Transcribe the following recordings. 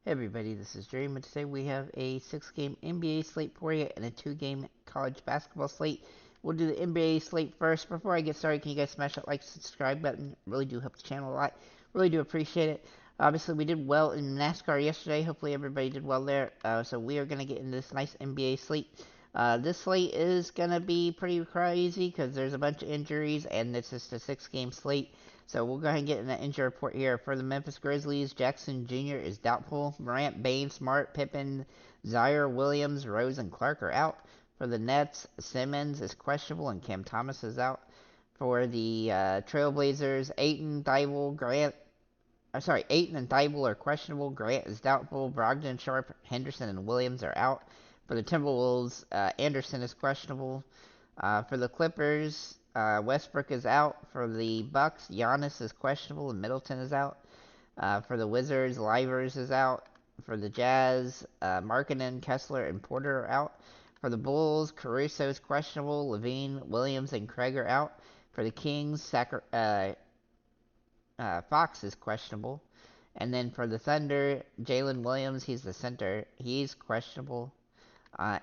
Hey everybody, this is Dream, and today we have a 6-game NBA slate for you and a 2-game college basketball slate. We'll do the NBA slate first. Before I get started, can you guys smash that like, subscribe button? It really do help the channel a lot. Really do appreciate it. Obviously, we did well in NASCAR yesterday. Hopefully everybody did well there. So we are going to get into this nice NBA slate. This slate is going to be pretty crazy because there's a bunch of injuries, and it's just a 6-game slate. So we'll go ahead and get in the injury report here. For the Memphis Grizzlies, Jackson Jr. is doubtful. Morant, Bain, Smart, Pippen, Zaire, Williams, Rose, and Clark are out. For the Nets, Simmons is questionable and Cam Thomas is out. For the Trailblazers, Ayton and Thibault are questionable. Grant is doubtful. Brogdon, Sharp, Henderson, and Williams are out. For the Timberwolves, Anderson is questionable. For the Clippers, Westbrook is out. For the Bucks, Giannis is questionable and Middleton is out. For the Wizards, Livers is out. For the Jazz, Markkanen, Kessler, and Porter are out. For the Bulls, Caruso is questionable. Levine, Williams, and Craig are out. For the Kings, Fox is questionable. And then for the Thunder, Jalen Williams, he's the center. He's questionable.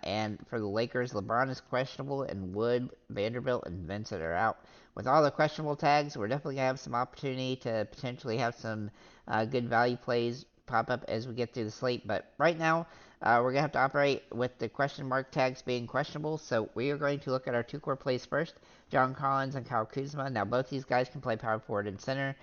And for the Lakers, LeBron is questionable, and Wood, Vanderbilt, and Vincent are out. With all the questionable tags, we're definitely going to have some opportunity to potentially have some good value plays pop up as we get through the slate. But right now, we're going to have to operate with the question mark tags being questionable. So we are going to look at our two core plays first, John Collins and Kyle Kuzma. Now, both these guys can play power forward and center.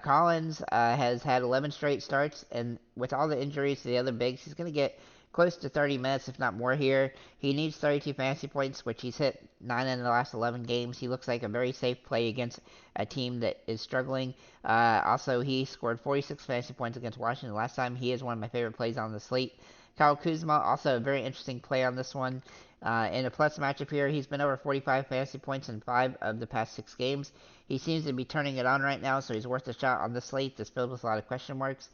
Collins has had 11 straight starts, and with all the injuries to the other bigs, he's going to get close to 30 minutes, if not more here. He needs 32 fantasy points, which he's hit 9 in the last 11 games. He looks like a very safe play against a team that is struggling. Also, he scored 46 fantasy points against Washington last time. He is one of my favorite plays on the slate. Kyle Kuzma, also a very interesting play on this one. In a plus matchup here, he's been over 45 fantasy points in 5 of the past 6 games. He seems to be turning it on right now, so he's worth a shot on the slate that's filled with a lot of question marks.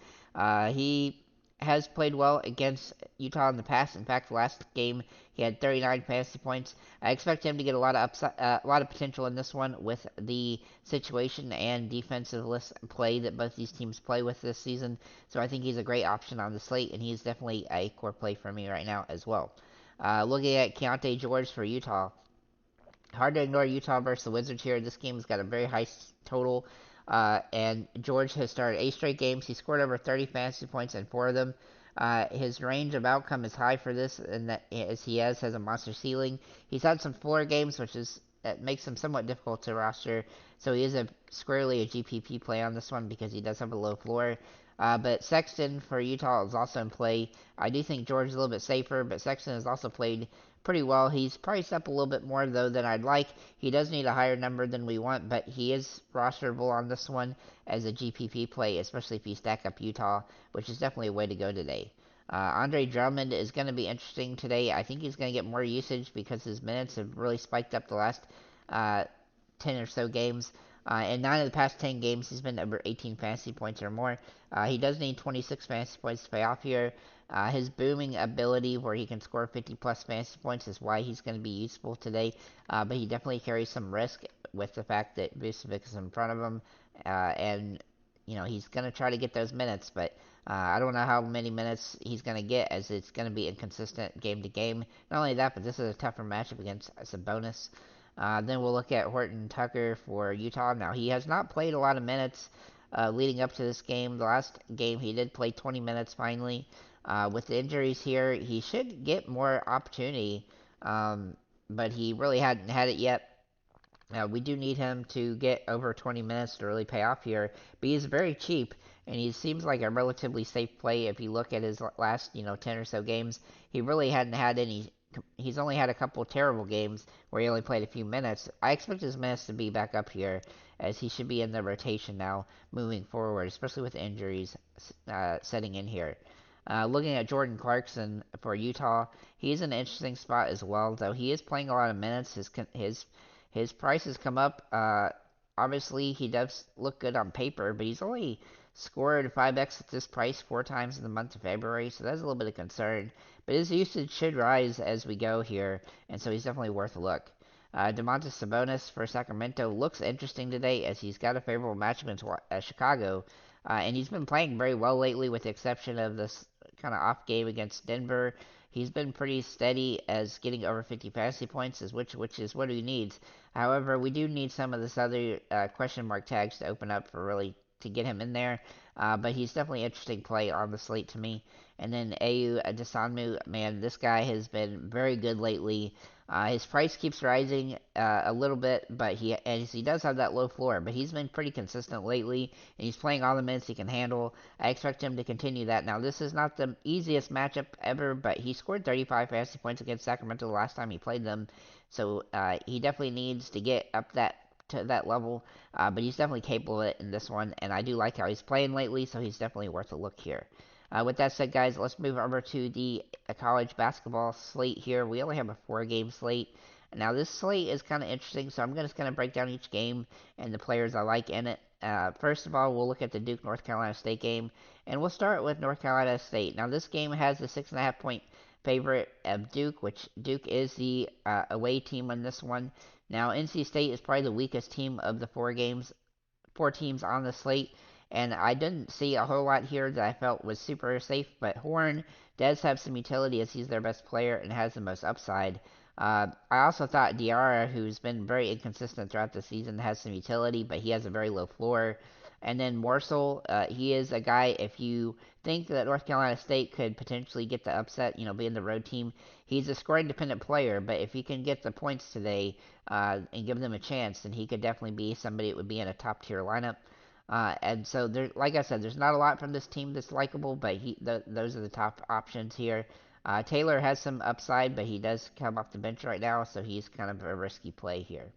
He has played well against Utah in the past. In fact, last game he had 39 fantasy points. I expect him to get a lot of a lot of potential in this one with the situation and defensive-less play that both these teams play with this season. So I think he's a great option on the slate, and he's definitely a core play for me right now as well. Looking at Keontae George for Utah. Hard to ignore Utah versus the Wizards here. This game's got a very high total. And George has started 8 straight games. He scored over 30 fantasy points in 4 of them. His range of outcome is high for this, and that as he has a monster ceiling. He's had some floor games, which is that makes him somewhat difficult to roster. So he is squarely a GPP play on this one because he does have a low floor. But Sexton for Utah is also in play. I do think George is a little bit safer, but Sexton has also played pretty well. He's priced up a little bit more, though, than I'd like. He does need a higher number than we want, but he is rosterable on this one as a GPP play, especially if you stack up Utah, which is definitely a way to go today. Andre Drummond is going to be interesting today. I think he's going to get more usage because his minutes have really spiked up the last 10 or so games. In 9 of the past 10 games, he's been over 18 fantasy points or more. He does need 26 fantasy points to pay off here. His booming ability, where he can score 50-plus fantasy points, is why he's going to be useful today. But he definitely carries some risk with the fact that Vucevic is in front of him. And, he's going to try to get those minutes. But I don't know how many minutes he's going to get, as it's going to be inconsistent game to game. Not only that, but this is a tougher matchup against Sabonis. Then we'll look at Horton Tucker for Utah. Now, he has not played a lot of minutes leading up to this game. The last game, he did play 20 minutes finally. With the injuries here, he should get more opportunity, but he really hadn't had it yet. We do need him to get over 20 minutes to really pay off here, but he's very cheap, and he seems like a relatively safe play if you look at his last, 10 or so games. He really hadn't had any. He's only had a couple terrible games where he only played a few minutes. I expect his minutes to be back up here, as he should be in the rotation now moving forward, especially with injuries setting in here. Looking at Jordan Clarkson for Utah, he's in an interesting spot as well, though he is playing a lot of minutes. His price has come up. Obviously, he does look good on paper, but he's only scored 5x at this price 4 times in the month of February, so that's a little bit of concern. But his usage should rise as we go here, and so he's definitely worth a look. Domantas Sabonis for Sacramento looks interesting today, as he's got a favorable matchup against Chicago, and he's been playing very well lately, with the exception of this kind of off game against Denver. He's been pretty steady as getting over 50 fantasy points, which is what he needs. However, we do need some of this other question mark tags to open up for really to get him in there. But he's definitely an interesting play on the slate to me. And then Au Desanmu, man, this guy has been very good lately. His price keeps rising a little bit, but he does have that low floor. But he's been pretty consistent lately, and he's playing all the minutes he can handle. I expect him to continue that. Now, this is not the easiest matchup ever, but he scored 35 fantasy points against Sacramento the last time he played them, so he definitely needs to get up that to that level. But he's definitely capable of it in this one, and I do like how he's playing lately, so he's definitely worth a look here. With that said, guys, let's move over to the college basketball slate here. We only have a 4-game slate. Now, this slate is kind of interesting, so I'm just going to break down each game and the players I like in it. First of all, we'll look at the Duke North Carolina State game, and we'll start with North Carolina State. Now, this game has the 6.5 point favorite of Duke, which Duke is the away team on this one. Now, NC State is probably the weakest team of the 4 teams on the slate, and I didn't see a whole lot here that I felt was super safe, but Horn does have some utility as he's their best player and has the most upside. I also thought Diarra, who's been very inconsistent throughout the season, has some utility, but he has a very low floor. And then Morsel, he is a guy, if you think that North Carolina State could potentially get the upset, being the road team, he's a scoring dependent player, but if he can get the points today, and give them a chance, then he could definitely be somebody that would be in a top tier lineup. And so, there, like I said, there's not a lot from this team that's likable, but those are the top options here. Taylor has some upside, but he does come off the bench right now, so he's kind of a risky play here.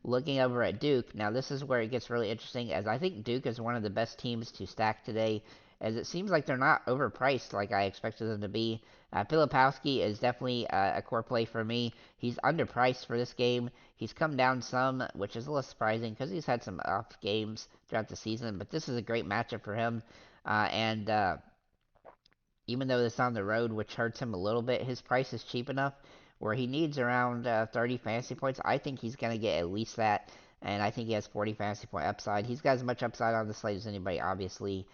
Looking over at Duke, now this is where it gets really interesting, as I think Duke is one of the best teams to stack today, as it seems like they're not overpriced like I expected them to be. Filipowski is definitely a core play for me. He's underpriced for this game. He's come down some, which is a little surprising because he's had some off games throughout the season, but this is a great matchup for him. And even though it's on the road, which hurts him a little bit, his price is cheap enough where he needs around 30 fantasy points. I think he's going to get at least that, and I think he has 40 fantasy point upside. He's got as much upside on the slate as anybody, obviously.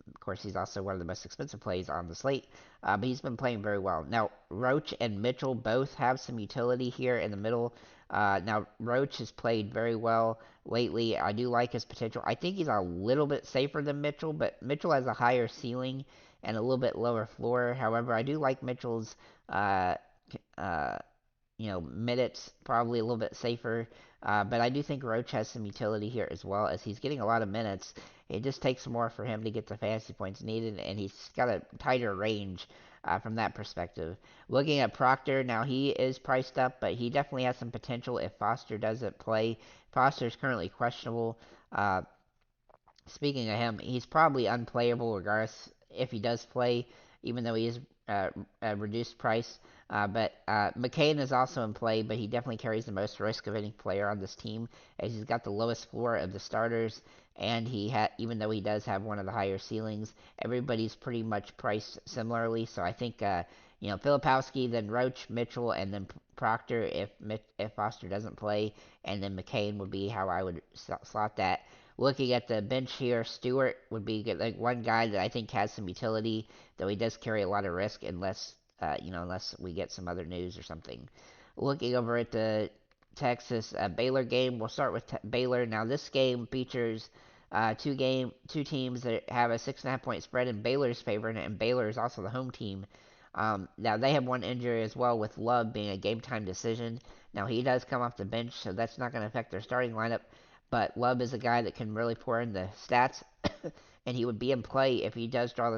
Of course, he's also one of the most expensive plays on the slate, but he's been playing very well. Now, Roach and Mitchell both have some utility here in the middle. Now, Roach has played very well lately. I do like his potential. I think he's a little bit safer than Mitchell, but Mitchell has a higher ceiling and a little bit lower floor. However, I do like Mitchell's uh, uh, minutes probably a little bit safer. But I do think Roach has some utility here as well, as he's getting a lot of minutes. It just takes more for him to get the fantasy points needed, and he's got a tighter range from that perspective. Looking at Proctor, now he is priced up, but he definitely has some potential if Foster doesn't play. Foster is currently questionable. Uh, Speaking of him, he's probably unplayable regardless if he does play, even though he is a reduced price. But McCain is also in play, but he definitely carries the most risk of any player on this team, as he's got the lowest floor of the starters, and even though he does have one of the higher ceilings, everybody's pretty much priced similarly. So I think Filipowski, then Roach, Mitchell, and then Proctor if Foster doesn't play, and then McCain would be how I would slot that. Looking at the bench here, Stewart would be like one guy that I think has some utility, though he does carry a lot of risk unless we get some other news or something. Looking over at the Texas Baylor game, we'll start with Baylor. Now this game features two teams that have a 6.5 point spread in Baylor's favor, and Baylor is also the home team. Now they have one injury as well, with Love being a game time decision. Now he does come off the bench, so that's not going to affect their starting lineup. But Love is a guy that can really pour in the stats, and he would be in play if he does draw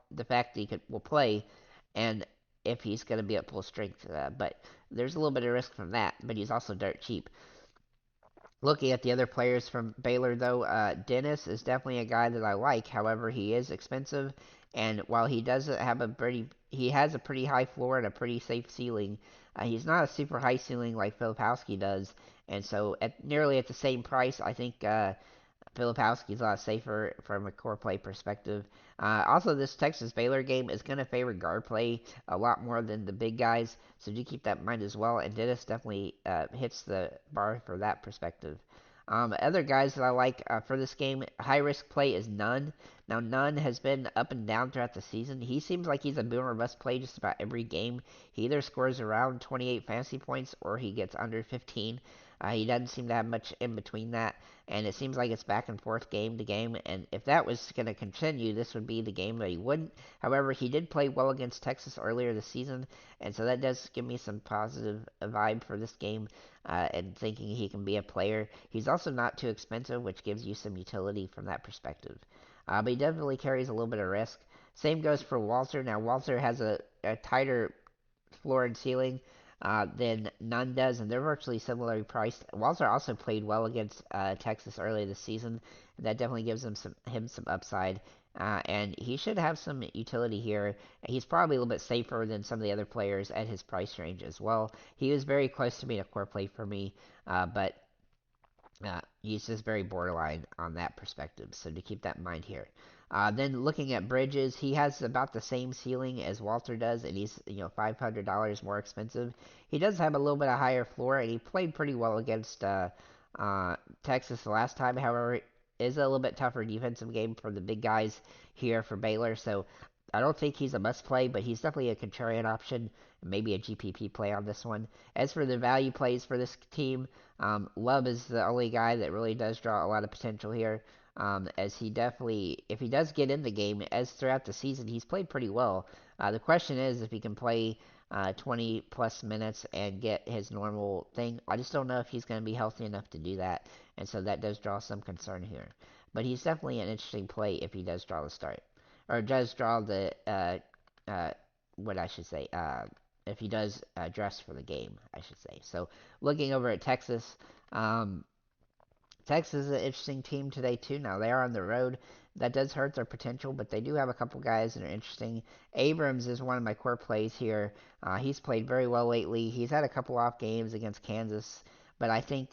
the fact that will play, and if he's going to be at full strength. But there's a little bit of risk from that. But he's also dirt cheap. Looking at the other players from Baylor, though, Dennis is definitely a guy that I like. However, he is expensive, and while he has a pretty high floor and a pretty safe ceiling. He's not a super high ceiling like Filipowski does, and so nearly at the same price, I think Filipowski's a lot safer from a core play perspective. Also, this Texas Baylor game is going to favor guard play a lot more than the big guys, so do keep that in mind as well. And Dennis definitely hits the bar for that perspective. Other guys that I like for this game, high risk play is Nunn. Now, Nunn has been up and down throughout the season. He seems like he's a boom or bust play just about every game. He either scores around 28 fantasy points or he gets under 15. He doesn't seem to have much in between that, and it seems like it's back and forth game to game. And if that was going to continue, this would be the game that he wouldn't. However, he did play well against Texas earlier this season, and so that does give me some positive vibe for this game and thinking he can be a player. He's also not too expensive, which gives you some utility from that perspective. But he definitely carries a little bit of risk. Same goes for Walter. Now, Walter has a tighter floor and ceiling than Nunn does, and they're virtually similarly priced. Walter also played well against Texas early this season, and that definitely gives him some upside. And he should have some utility here. He's probably a little bit safer than some of the other players at his price range as well. He was very close to being a core play for me, but he's just very borderline on that perspective. So to keep that in mind here. Then looking at Bridges, he has about the same ceiling as Walter does, and he's $500 more expensive. He does have a little bit of higher floor, and he played pretty well against Texas the last time. However, it is a little bit tougher defensive game for the big guys here for Baylor. So I don't think he's a must play, but he's definitely a contrarian option, maybe a GPP play on this one. As for the value plays for this team, Love is the only guy that really does draw a lot of potential here. As he definitely, if he does get in the game, as throughout the season, he's played pretty well. The question is if he can play 20 plus minutes and get his normal thing. I just don't know if he's going to be healthy enough to do that, and so that does draw some concern here. But he's definitely an interesting play if he does draw the start, or does draw the uh, what I should say. If he does dress for the game, I should say. So looking over at Texas, um, Texas is an interesting team today too. Now they are on the road. That does hurt their potential, but they do have a couple guys that are interesting. Abrams is one of my core plays here. He's played very well lately. He's had a couple off games against Kansas, but I think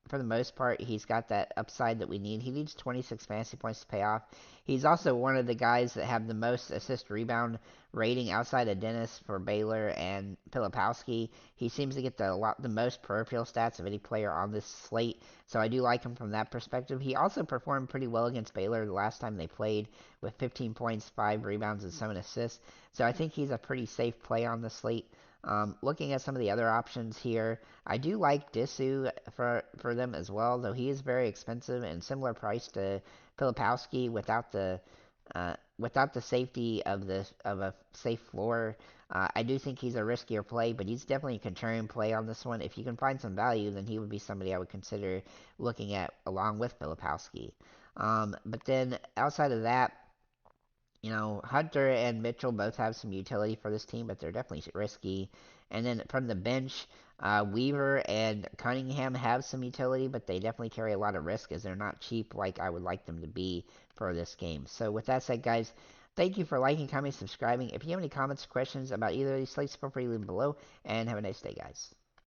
for the most part he's got that upside that we need. He needs 26 fantasy points to pay off. He's also one of the guys that have the most assist rebound rating outside of Dennis for Baylor and Filipowski. He seems to get the most peripheral stats of any player on this slate. So I do like him from that perspective. He also performed pretty well against Baylor the last time they played with 15 points, 5 rebounds, and 7 assists. So I think he's a pretty safe play on the slate. Looking at some of the other options here, I do like Disu for them as well, though he is very expensive and similar price to Filipowski without the safety of a safe floor. I do think he's a riskier play, but he's definitely a contrarian play on this one. If you can find some value, then he would be somebody I would consider looking at along with Filipowski. But then outside of that, Hunter and Mitchell both have some utility for this team, but they're definitely risky. And then from the bench, Weaver and Cunningham have some utility, but they definitely carry a lot of risk as they're not cheap like I would like them to be for this game. So with that said, guys, thank you for liking, commenting, subscribing. If you have any comments or questions about either of these slates, feel free to leave them below, and have a nice day, guys.